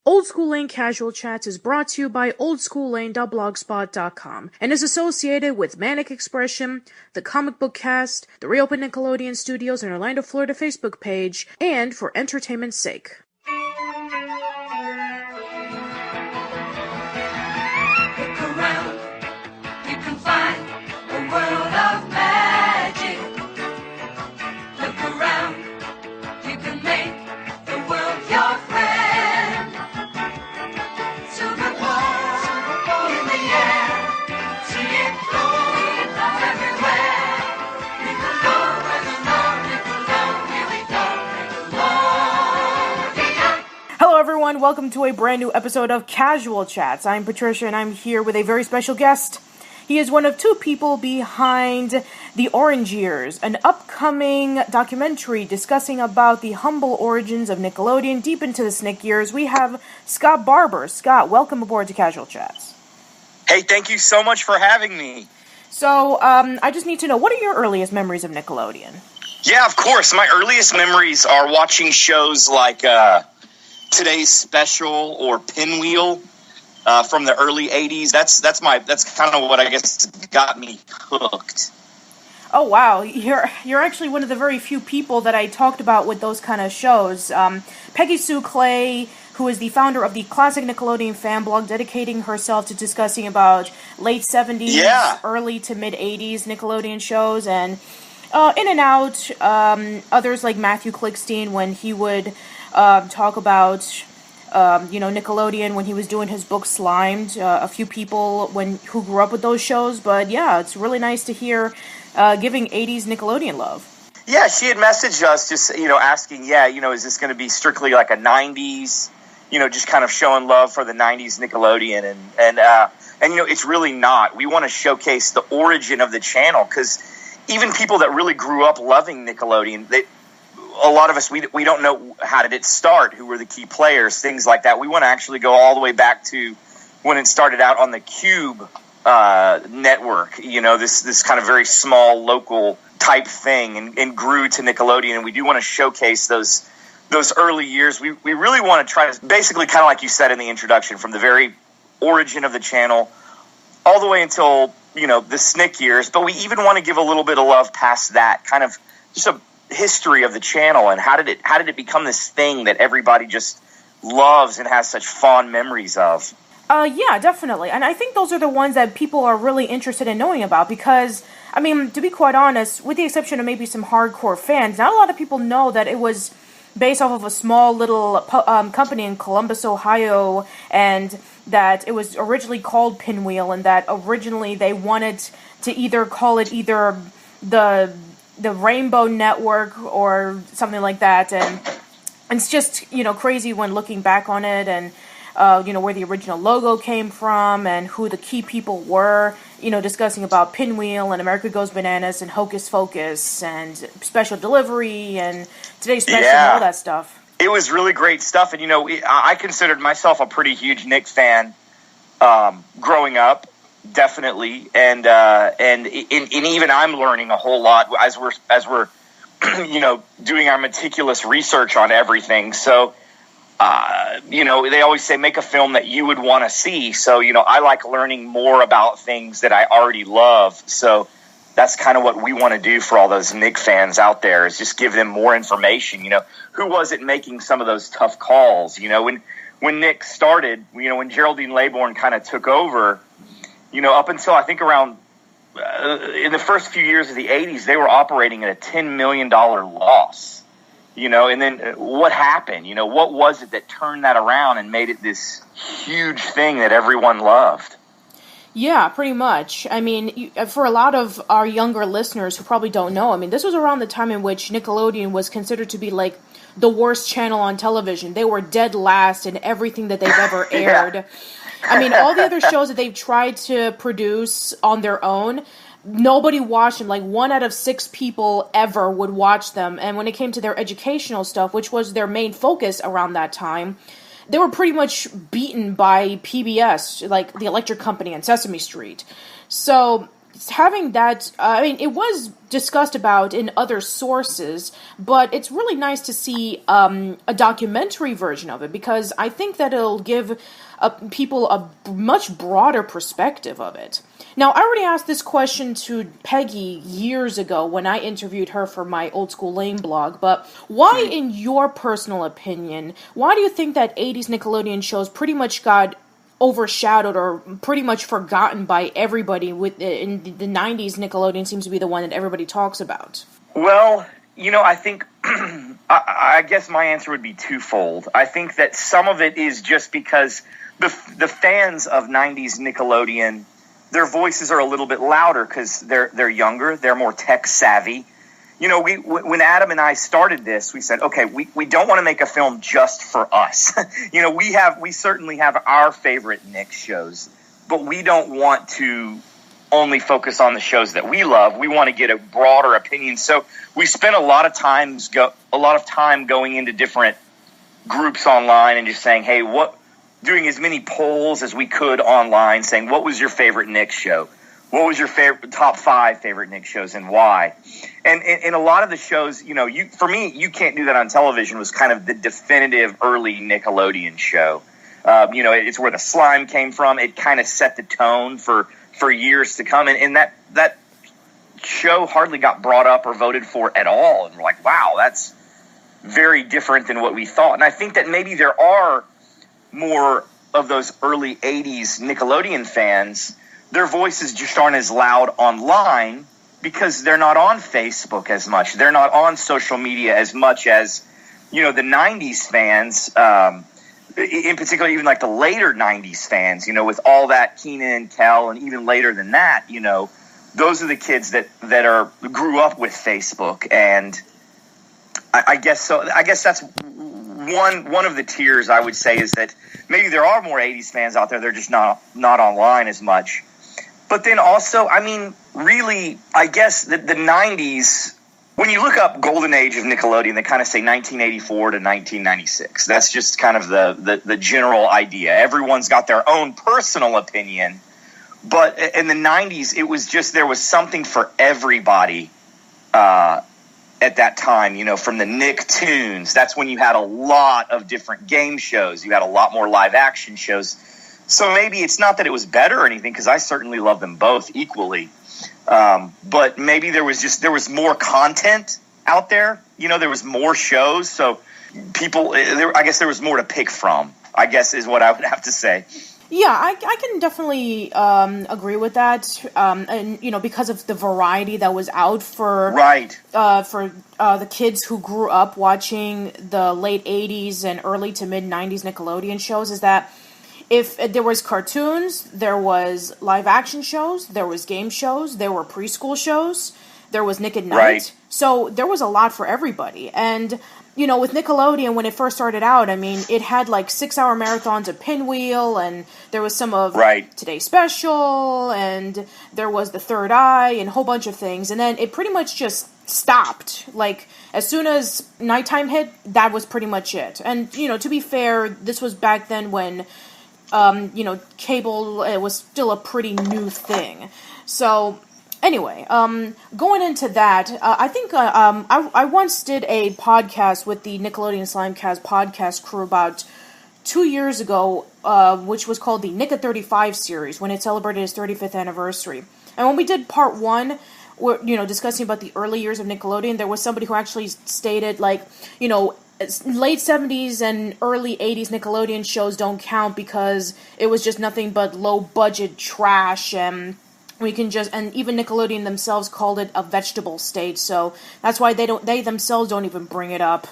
Old School Lane Casual Chats is brought to you by oldsschoollane.blogspot.com and is associated with Manic Expression, the Comic Book Cast, the Reopen Nickelodeon Studios in Orlando, Florida Facebook page, and for entertainment's sake. Look around, you can find a world of magic. Look around, you can make the world your friend. Silver ball in the air, see it floating everywhere. Nickelodeon, where the love, Nickelodeon, here we go, Nickelodeon. Hello everyone, welcome to a brand new episode of Casual Chats. I'm Patricia and I'm here with a very special guest. He is one of two people behind The Orange Years, an upcoming documentary discussing about the humble origins of Nickelodeon deep into the Snick years. We have Scott Barber. Scott, welcome aboard to Casual Chats. Hey, thank you so much for having me. So, I just need to know, what are your earliest memories of Nickelodeon? Yeah, of course. My earliest memories are watching shows like Today's Special or Pinwheel from the early 80s. That's kind of what I guess got me hooked. Oh wow, you're actually one of the very few people that I talked about with those kind of shows. Peggy Sue Clay, who is the founder of the Classic Nickelodeon fan blog, dedicating herself to discussing about late 70s, early to mid 80s Nickelodeon shows, and in and out, others like Matthew Klickstein when he would talk about Nickelodeon when he was doing his book Slimed. A few people who grew up with those shows, but yeah, it's really nice to hear giving 80s Nickelodeon love. Yeah, she had messaged us just, asking, is this going to be strictly like a 90s, just kind of showing love for the 90s Nickelodeon, and it's really not. We want to showcase the origin of the channel, because even people that really grew up loving Nickelodeon, a lot of us, we don't know how did it start, who were the key players, things like that. We want to actually go all the way back to when it started out on the Cube network, this kind of very small local type thing, and grew to Nickelodeon. And we do want to showcase those early years. We really want to try to basically, kind of like you said in the introduction, from the very origin of the channel all the way until, the Snick years. But we even want to give a little bit of love past that, kind of just a history of the channel, and how did it become this thing that everybody just loves and has such fond memories of. Yeah, definitely. And I think those are the ones that people are really interested in knowing about because, to be quite honest, with the exception of maybe some hardcore fans, not a lot of people know that it was based off of a small little company in Columbus, Ohio, and that it was originally called Pinwheel, and that originally they wanted to either call it either the Rainbow Network or something like that. And it's just, crazy when looking back on it, and where the original logo came from and who the key people were, discussing about Pinwheel and America Goes Bananas and Hocus Pocus and Special Delivery and Today's Special and all that stuff. It was really great stuff. And, I considered myself a pretty huge Nick fan growing up, definitely. And even I'm learning a whole lot as we're doing our meticulous research on everything. So, they always say make a film that you would want to see. So, I like learning more about things that I already love. So that's kind of what we want to do for all those Nick fans out there, is just give them more information. Who was it making some of those tough calls? When Nick started, when Geraldine Laybourne kind of took over, up until I think around in the first few years of the 80s, they were operating at a $10 million loss. And then what happened? What was it that turned that around and made it this huge thing that everyone loved? Yeah, pretty much. For a lot of our younger listeners who probably don't know, this was around the time in which Nickelodeon was considered to be like the worst channel on television. They were dead last in everything that they've ever aired. All the other shows that they've tried to produce on their own, nobody watched them. Like 1 out of 6 people ever would watch them. And when it came to their educational stuff, which was their main focus around that time, they were pretty much beaten by PBS, like the Electric Company and Sesame Street. So having that, I mean, it was discussed about in other sources, but it's really nice to see a documentary version of it, because I think that it'll give people a much broader perspective of it. Now, I already asked this question to Peggy years ago when I interviewed her for my Old School Lane blog, but why, in your personal opinion, why do you think that 80s Nickelodeon shows pretty much got overshadowed or pretty much forgotten by everybody? In the 90s, Nickelodeon seems to be the one that everybody talks about. Well, I think, I guess my answer would be twofold. I think that some of it is just because the fans of 90s Nickelodeon, their voices are a little bit louder because they're younger, they're more tech savvy. When Adam and I started this, we said, okay, we don't want to make a film just for us. We certainly have our favorite Nick shows, but we don't want to only focus on the shows that we love. We want to get a broader opinion. So we spent a lot of time going into different groups online and just saying, hey, doing as many polls as we could online, saying, what was your favorite Nick show? What was your top 5 favorite Nick shows and why? And in a lot of the shows, for me, You Can't Do That on Television was kind of the definitive early Nickelodeon show. It's where the slime came from. It kind of set the tone for years to come. And that show hardly got brought up or voted for at all. And we're like, wow, that's very different than what we thought. And I think that maybe there are more of those early 80s Nickelodeon fans. Their voices just aren't as loud online because they're not on Facebook as much. They're not on social media as much as, the 90s fans, in particular, even like the later 90s fans, with all that Kenan and Kel, and even later than that, those are the kids that grew up with Facebook. And I guess so. I guess that's one of the tiers I would say, is that maybe there are more 80s fans out there. They're just not online as much. But then also, I mean, really, I guess the 90s, when you look up Golden Age of Nickelodeon, they kind of say 1984 to 1996. That's just kind of the general idea. Everyone's got their own personal opinion. But in the 90s, it was just, there was something for everybody at that time, from the Nicktoons. That's when you had a lot of different game shows. You had a lot more live action shows. So maybe it's not that it was better or anything, because I certainly love them both equally. But maybe there was more content out there. There was more shows. So I guess there was more to pick from, I guess is what I would have to say. Yeah, I can definitely agree with that. And because of the variety that was out for the kids who grew up watching the late 80s and early to mid 90s Nickelodeon shows, is that if there was cartoons, there was live action shows, there was game shows, there were preschool shows, there was Nick at Night. Right. So there was a lot for everybody. And with Nickelodeon, when it first started out, I mean, it had like 6-hour marathons of Pinwheel, and there was some of Today's Special, and there was The Third Eye, and a whole bunch of things. And then it pretty much just stopped. Like, as soon as nighttime hit, that was pretty much it. And, to be fair, this was back then when, cable was still a pretty new thing. So anyway, going into that, I think I once did a podcast with the Nickelodeon Slimecast podcast crew about 2 years ago, which was called the Nick at 35 series, when it celebrated its 35th anniversary. And when we did part 1, discussing about the early years of Nickelodeon, there was somebody who actually stated, like, late 70s and early 80s Nickelodeon shows don't count because it was just nothing but low-budget trash, and and even Nickelodeon themselves called it a vegetable state, so that's why they themselves don't even bring it up.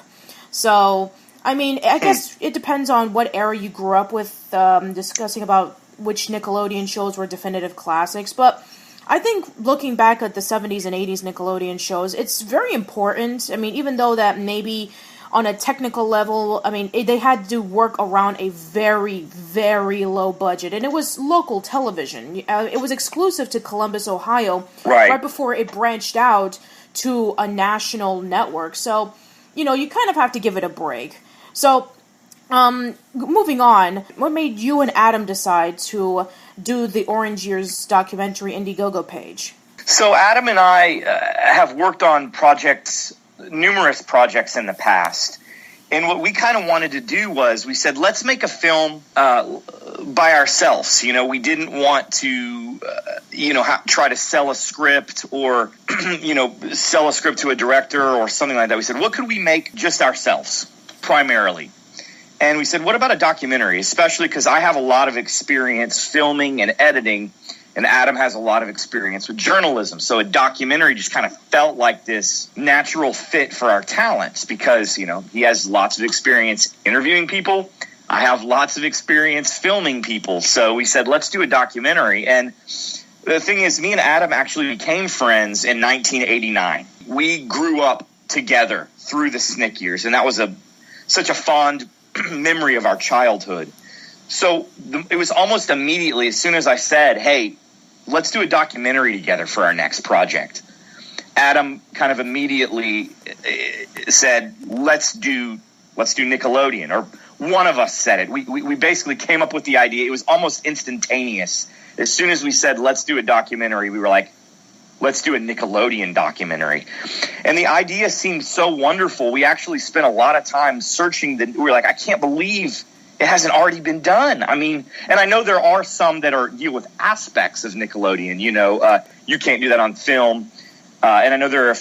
So, I mean, I guess it depends on what era you grew up with, discussing about which Nickelodeon shows were definitive classics, but I think looking back at the 70s and 80s Nickelodeon shows, it's very important. I mean, even though that maybe on a technical level, I mean, they had to work around a very, very low budget, and it was local television. It was exclusive to Columbus, Ohio, right before it branched out to a national network. So, you kind of have to give it a break. So, moving on, what made you and Adam decide to do the Orange Years documentary Indiegogo page? So Adam and I have worked on numerous projects in the past. And what we kind of wanted to do was we said, let's make a film by ourselves. We didn't want to, try to sell a script or, sell a script to a director or something like that. We said, what could we make just ourselves primarily? And we said, what about a documentary, especially because I have a lot of experience filming and editing, and Adam has a lot of experience with journalism. So a documentary just kind of felt like this natural fit for our talents because, he has lots of experience interviewing people. I have lots of experience filming people. So we said, let's do a documentary. And the thing is, me and Adam actually became friends in 1989. We grew up together through the SNCC years, and that was such a fond memory of our childhood. So it was almost immediately, as soon as I said, hey, let's do a documentary together for our next project, Adam kind of immediately said, let's do Nickelodeon, or one of us said it. We basically came up with the idea. It was almost instantaneous. As soon as we said, let's do a documentary, we were like, let's do a Nickelodeon documentary. And the idea seemed so wonderful. We actually spent a lot of time searching. We were like, I can't believe it hasn't already been done. I mean, and I know there are some that deal with aspects of Nickelodeon. You can't do that on film. And I know there are a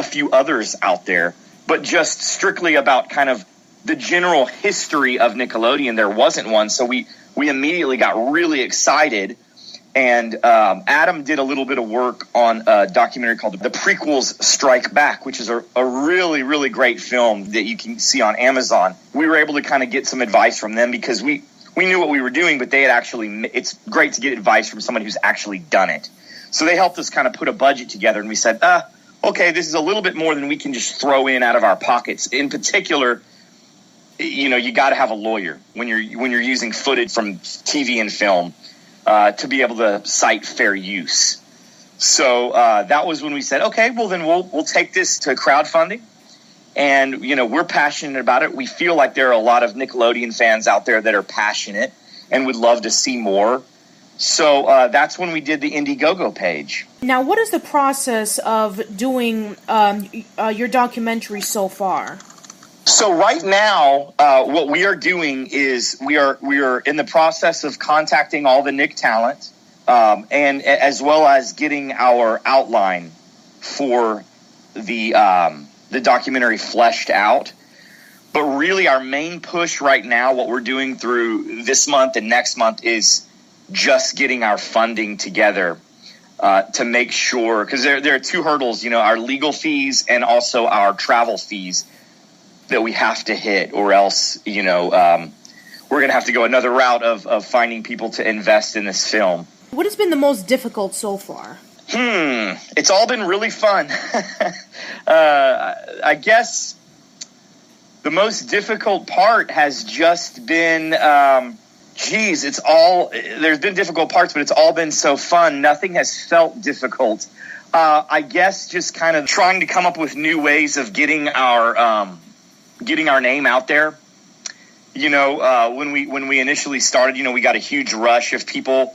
few others out there. But just strictly about kind of the general history of Nickelodeon, there wasn't one. So we immediately got really excited. And Adam did a little bit of work on a documentary called The Prequels Strike Back, which is a really, really great film that you can see on Amazon. We were able to kind of get some advice from them because we knew what we were doing, but they had it's great to get advice from someone who's actually done it. So they helped us kind of put a budget together, and we said, okay, this is a little bit more than we can just throw in out of our pockets. In particular, you got to have a lawyer when you're using footage from TV and film. To be able to cite fair use. So that was when we said, okay, well then we'll take this to crowdfunding. And, we're passionate about it. We feel like there are a lot of Nickelodeon fans out there that are passionate and would love to see more. So that's when we did the Indiegogo page. Now, what is the process of doing your documentary so far? So right now, what we are doing is we are in the process of contacting all the Nick talent, and as well as getting our outline for the documentary fleshed out. But really, our main push right now, what we're doing through this month and next month, is just getting our funding together to make sure, because there are two hurdles, our legal fees and also our travel fees that we have to hit, or else, we're going to have to go another route of finding people to invest in this film. What has been the most difficult so far? It's all been really fun. I guess the most difficult part has just been, there's been difficult parts, but it's all been so fun. Nothing has felt difficult. I guess just kind of trying to come up with new ways of getting our name out there. When we initially started, we got a huge rush of people,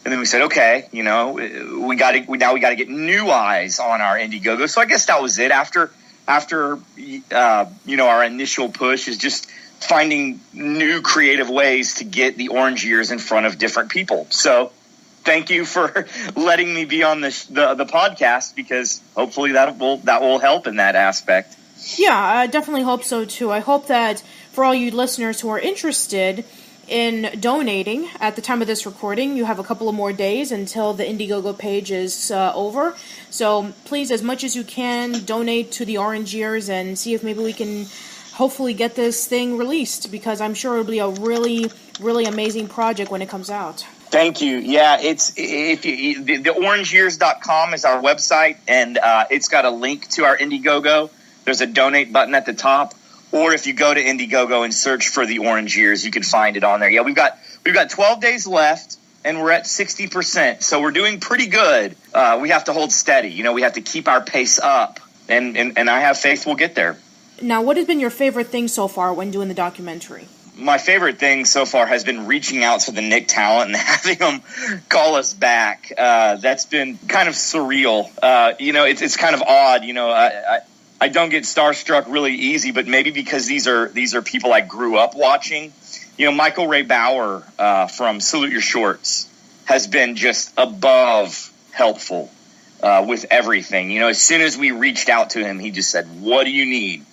and then we said, okay, we got to get new eyes on our Indiegogo. So I guess that was it. After our initial push is just finding new creative ways to get the Orange Years in front of different people. So thank you for letting me be on the podcast, because hopefully that will help in that aspect. Yeah, I definitely hope so, too. I hope that for all you listeners who are interested in donating at the time of this recording, you have a couple of more days until the Indiegogo page is over. So please, as much as you can, donate to the Orange Years and see if maybe we can hopefully get this thing released, because I'm sure it'll be a really, really amazing project when it comes out. Thank you. Yeah, the orangeyears.com is our website, and it's got a link to our Indiegogo. There's a donate button at the top, or if you go to Indiegogo and search for the Orange Years, you can find it on there. Yeah, we've got 12 days left, and we're at 60%, so we're doing pretty good. We have to hold steady. We have to keep our pace up, and I have faith we'll get there. Now, what has been your favorite thing so far when doing the documentary? my favorite thing so far has been reaching out to the Nick talent and having them call us back. That's been kind of surreal. It's kind of odd. I don't get starstruck really easy, but maybe because these are people I grew up watching. Michael Ray Bauer from Salute Your Shorts has been just above helpful with everything. As soon as we reached out to him, he just said, "What do you need?"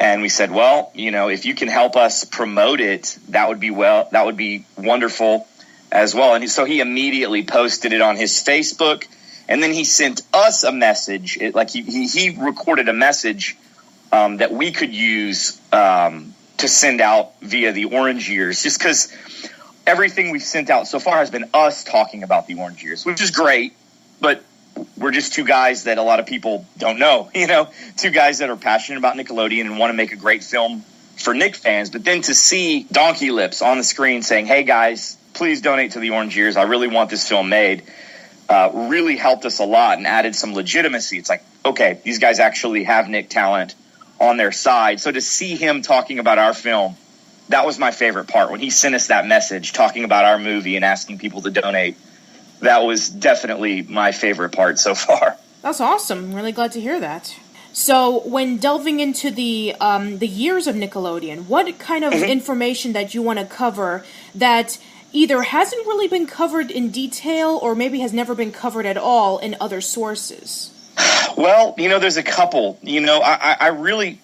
And we said, well, if you can help us promote it, that would be wonderful as well. And so he immediately posted it on his Facebook, and then he sent us a message. He recorded a message that we could use to send out via the Orange Years, just because everything we've sent out so far has been us talking about the Orange Years, which is great, but we're just two guys that a lot of people don't know, two guys that are passionate about Nickelodeon and want to make a great film for Nick fans. But then to see Donkey Lips on the screen saying, "Hey guys, please donate to the Orange Years. I really want this film made," really helped us a lot and added some legitimacy. It's like, okay, these guys actually have Nick talent on their side. So to see him talking about our film, that was my favorite part. When he sent us that message talking about our movie and asking people to donate, that was definitely my favorite part so far. That's awesome. I'm really glad to hear that. So, when delving into the years of Nickelodeon, what kind of information that you want to cover that either hasn't really been covered in detail or maybe has never been covered at all in other sources? Well, there's a couple. I really,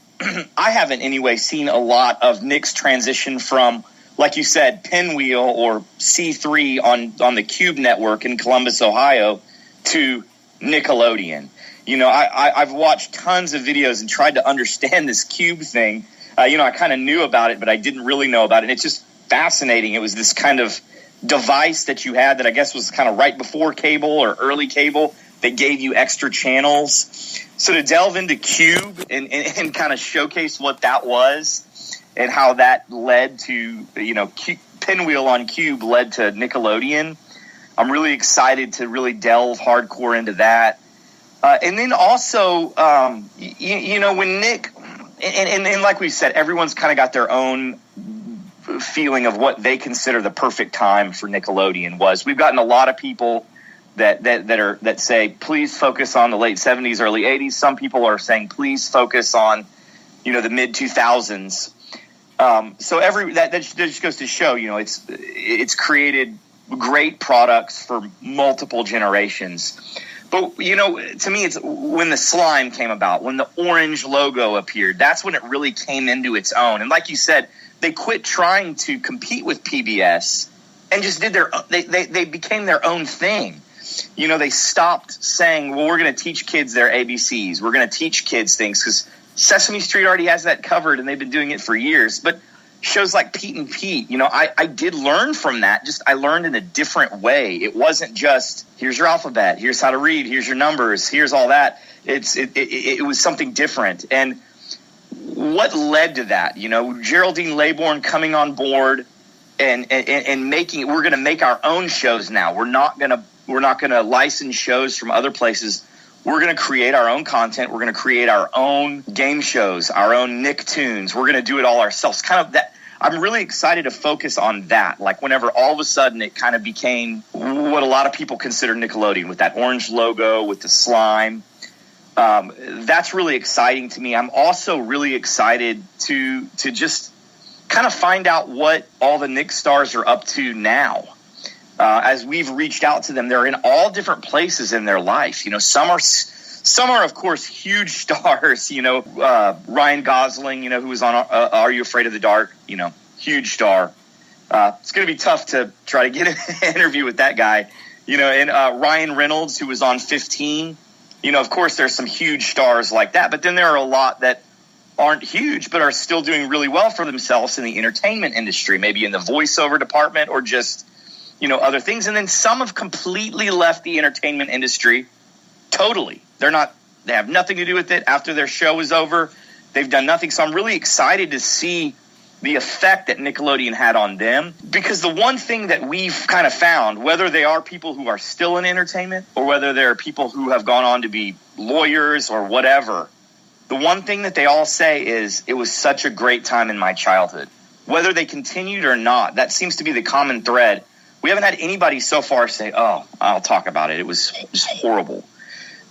I haven't anyway seen a lot of Nick's transition from, like you said, Pinwheel or C3 on the Cube network in Columbus, Ohio, to Nickelodeon. I've watched tons of videos and tried to understand this Cube thing. I kind of knew about it, but I didn't really know about it. And it's just fascinating. It was this kind of device that you had that I guess was kind of right before cable or early cable that gave you extra channels. So to delve into Cube and kind of showcase what that was, and how that led to, Pinwheel on Cube led to Nickelodeon. I'm really excited to really delve hardcore into that. And then also, when Nick, and like we said, everyone's kind of got their own feeling of what they consider the perfect time for Nickelodeon was. We've gotten a lot of people that say, please focus on the late 70s, early 80s. Some people are saying, please focus on, the mid 2000s. So that just goes to show, it's created great products for multiple generations. But, to me, it's when the slime came about, when the orange logo appeared, that's when it really came into its own. And like you said, they quit trying to compete with PBS and just did they became their own thing. They stopped saying, well, we're going to teach kids their ABCs. We're going to teach kids things because Sesame Street already has that covered, and they've been doing it for years. But shows like Pete and Pete, I did learn from that. Just I learned in a different way. It wasn't just, here's your alphabet, here's how to read, here's your numbers, here's all that. It was something different. And what led to that? Geraldine Laybourne coming on board and making, we're going to make our own shows now. We're not going to license shows from other places. We're going to create our own content. We're going to create our own game shows, our own Nicktoons. We're going to do it all ourselves. Kind of that. I'm really excited to focus on that. Like whenever all of a sudden it kind of became what a lot of people consider Nickelodeon with that orange logo, with the slime. That's really exciting to me. I'm also really excited to just kind of find out what all the Nick stars are up to now. As we've reached out to them, they're in all different places in their life. Some are of course huge stars. Ryan Gosling, who was on Are You Afraid of the Dark? Huge star. It's going to be tough to try to get an interview with that guy. And Ryan Reynolds, who was on 15. Of course, there's some huge stars like that, but then there are a lot that aren't huge but are still doing really well for themselves in the entertainment industry, maybe in the voiceover department or just other things. And then some have completely left the entertainment industry totally. They have nothing to do with it. After their show is over, they've done nothing. So I'm really excited to see the effect that Nickelodeon had on them, because the one thing that we've kind of found, whether they are people who are still in entertainment or whether they're people who have gone on to be lawyers or whatever, the one thing that they all say is, it was such a great time in my childhood. whether they continued or not, that seems to be the common thread. We haven't had anybody so far say, "Oh, I'll talk about it. It was just horrible."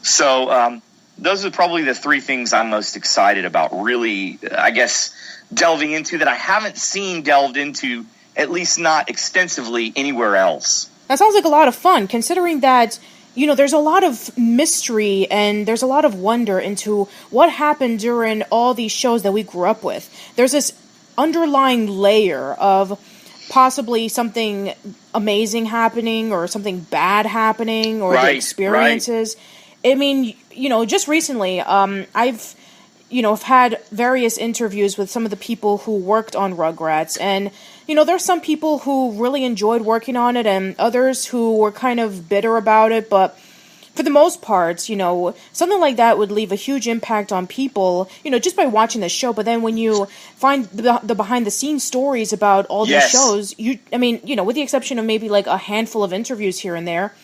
So those are probably the three things I'm most excited about, really, I guess, delving into that I haven't seen delved into, at least not extensively, anywhere else. That sounds like a lot of fun, considering that, you know, there's a lot of mystery and there's a lot of wonder into what happened during all these shows that we grew up with. There's this underlying layer of possibly something amazing happening or something bad happening or the experiences. Right. I mean, you know, just recently, I've had various interviews with some of the people who worked on Rugrats, and, you know, there's some people who really enjoyed working on it and others who were kind of bitter about it, but for the most part, you know, something like that would leave a huge impact on people, you know, just by watching the show. But then when you find the behind-the-scenes stories about all these shows, with the exception of maybe like a handful of interviews here and there,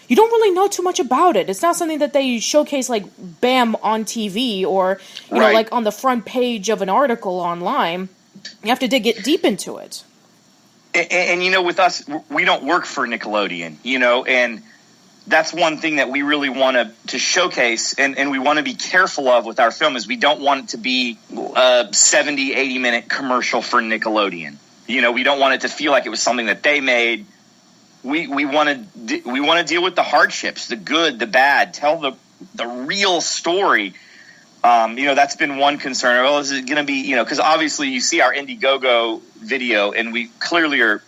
you don't really know too much about it. It's not something that they showcase like bam on TV or, you know, like on the front page of an article online. You have to get deep into it. And you know, with us, we don't work for Nickelodeon, you know, and that's one thing that we really want to showcase and we want to be careful of with our film is we don't want it to be a 70, 80-minute commercial for Nickelodeon. You know, we don't want it to feel like it was something that they made. We want to deal with the hardships, the good, the bad, tell the real story. You know, that's been one concern. Well, is it going to be, you know, because obviously you see our Indiegogo video and we clearly are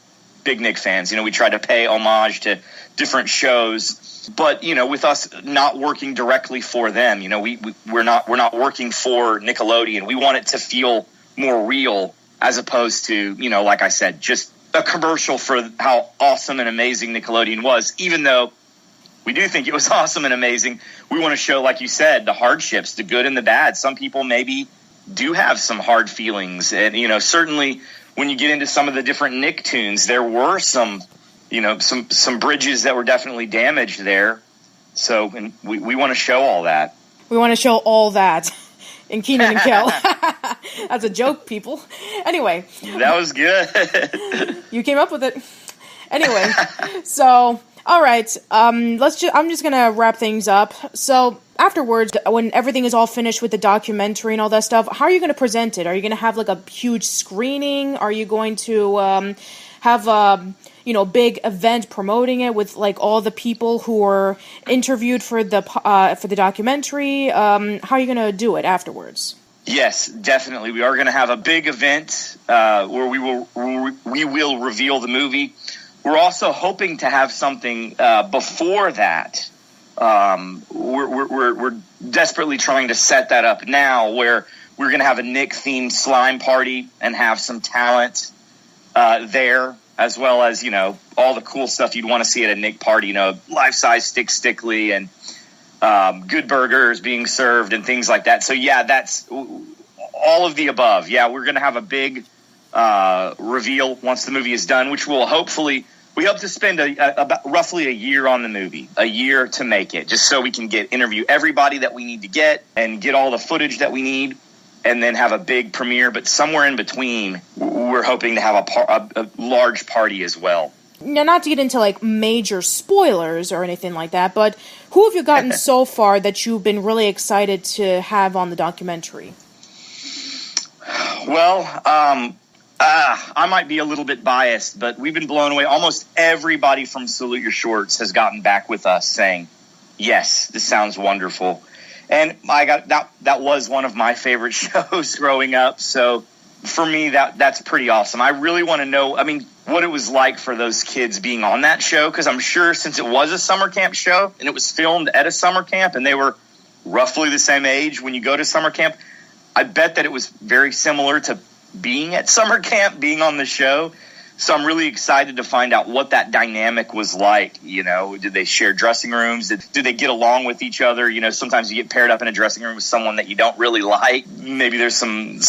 big Nick fans. You know, we try to pay homage to different shows, but, you know, with us not working directly for them, you know, we're not working for Nickelodeon. We want it to feel more real as opposed to, you know, like I said, just a commercial for how awesome and amazing Nickelodeon was. Even though we do think it was awesome and amazing, we want to show, like you said, the hardships, the good and the bad. Some people maybe do have some hard feelings. And, you know, certainly when you get into some of the different Nicktoons, there were some, you know, some bridges that were definitely damaged there. So and we want to show all that. We want to show all that in Keenan and Kel. That's a joke, people. Anyway. That was good. You came up with it. Anyway, so, all right. I'm just going to wrap things up. So, afterwards, when everything is all finished with the documentary and all that stuff, how are you going to present it? Are you going to have, like, a huge screening? Are you going to have a big event promoting it with like all the people who were interviewed for the documentary? How are you going to do it afterwards? Yes, definitely. We are going to have a big event where we will reveal the movie. We're also hoping to have something before that. We're desperately trying to set that up now, where we're going to have a Nick-themed slime party and have some talent there, as well as, you know, all the cool stuff you'd want to see at a Nick party, you know, life-size Stickly and good burgers being served and things like that. So, yeah, that's all of the above. Yeah, we're going to have a big reveal once the movie is done, which will hopefully – we hope to spend about roughly a year on the movie, a year to make it, just so we can interview everybody that we need to get and get all the footage that we need, and then have a big premiere. But somewhere in between, we're hoping to have a large party as well. Now, not to get into like major spoilers or anything like that, but who have you gotten so far that you've been really excited to have on the documentary? Well, I might be a little bit biased, but we've been blown away. Almost everybody from Salute Your Shorts has gotten back with us saying, yes, this sounds wonderful. And that was one of my favorite shows growing up. So for me, that's pretty awesome. I really want to know, what it was like for those kids being on that show, because I'm sure since it was a summer camp show and it was filmed at a summer camp and they were roughly the same age when you go to summer camp, I bet that it was very similar to being at summer camp, being on the show. So I'm really excited to find out what that dynamic was like. You know, did they share dressing rooms? Did they get along with each other? You know, sometimes you get paired up in a dressing room with someone that you don't really like. Maybe there's some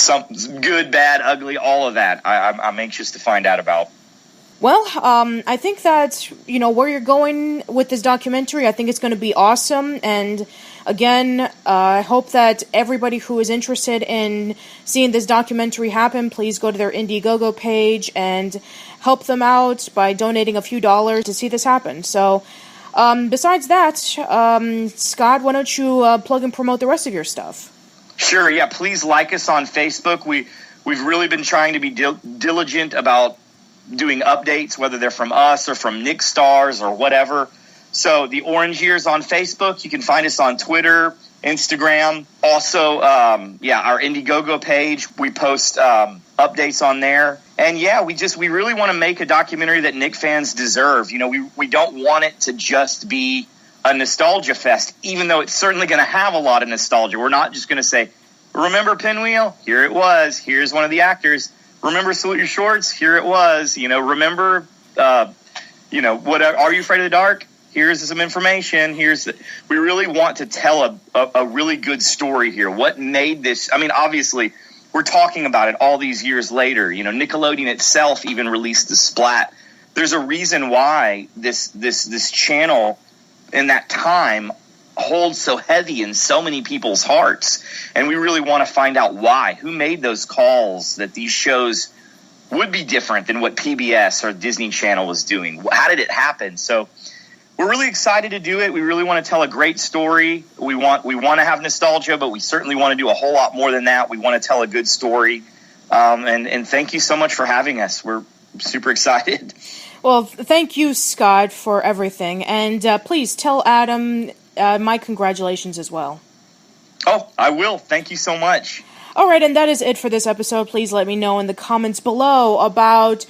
good, bad, ugly, all of that. I'm anxious to find out about. Well, I think that, where you're going with this documentary, I think it's going to be awesome. And, again, I hope that everybody who is interested in seeing this documentary happen, please go to their Indiegogo page and help them out by donating a few dollars to see this happen. So, besides that, Scott, why don't you plug and promote the rest of your stuff? Sure, yeah. Please like us on Facebook. We've really been trying to be diligent about doing updates, whether they're from us or from Nick Stars or whatever. So the Orange Years on Facebook. You can find us on Twitter, Instagram. Also, our Indiegogo page. We post updates on there. And yeah, we really want to make a documentary that Nick fans deserve. You know, we don't want it to just be a nostalgia fest, even though it's certainly going to have a lot of nostalgia. We're not just going to say, remember Pinwheel? Here it was. Here's one of the actors. Remember Salute Your Shorts? Here it was. You know, remember, what Are You Afraid of the Dark? Here's some information. We really want to tell a really good story here. What made this? I mean, obviously, we're talking about it all these years later. You know, Nickelodeon itself even released the Splat. There's a reason why this channel in that time holds so heavy in so many people's hearts. And we really want to find out why. Who made those calls that these shows would be different than what PBS or Disney Channel was doing? How did it happen? So we're really excited to do it. We really want to tell a great story. We want to have nostalgia, but we certainly want to do a whole lot more than that. We want to tell a good story. And thank you so much for having us. We're super excited. Well, thank you, Scott, for everything. And please tell Adam my congratulations as well. Oh, I will. Thank you so much. All right, and that is it for this episode. Please let me know in the comments below about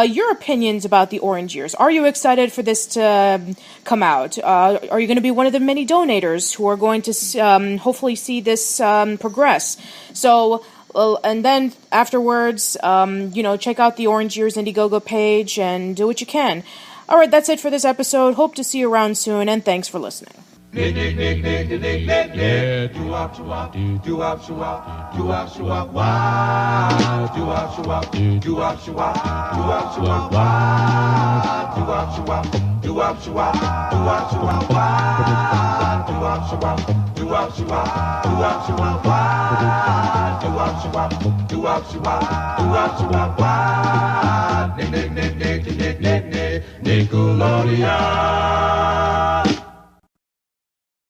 your opinions about the Orange Years. Are you excited for this to come out? Are you going to be one of the many donators who are going to hopefully see this progress? So, and then afterwards, check out the Orange Years Indiegogo page and do what you can. All right, that's it for this episode. Hope to see you around soon, and thanks for listening. Nick, yeah, do-wop, do-wop, do-wop, do-wop, do-wop, do-wop, wow, do-wop, do-wop, do-wop, do-wop, do-wop, do-wop, wow, do-wop, do-wop, do-wop, do-wop, do-wop, do-wop, wow, do-wop, do-wop, do-wop, do-wop, do-wop, do-wop, wow, do-wop, do-wop, do-wop, do-wop, do-wop, do-wop, wow, Nick, Nickelodeon.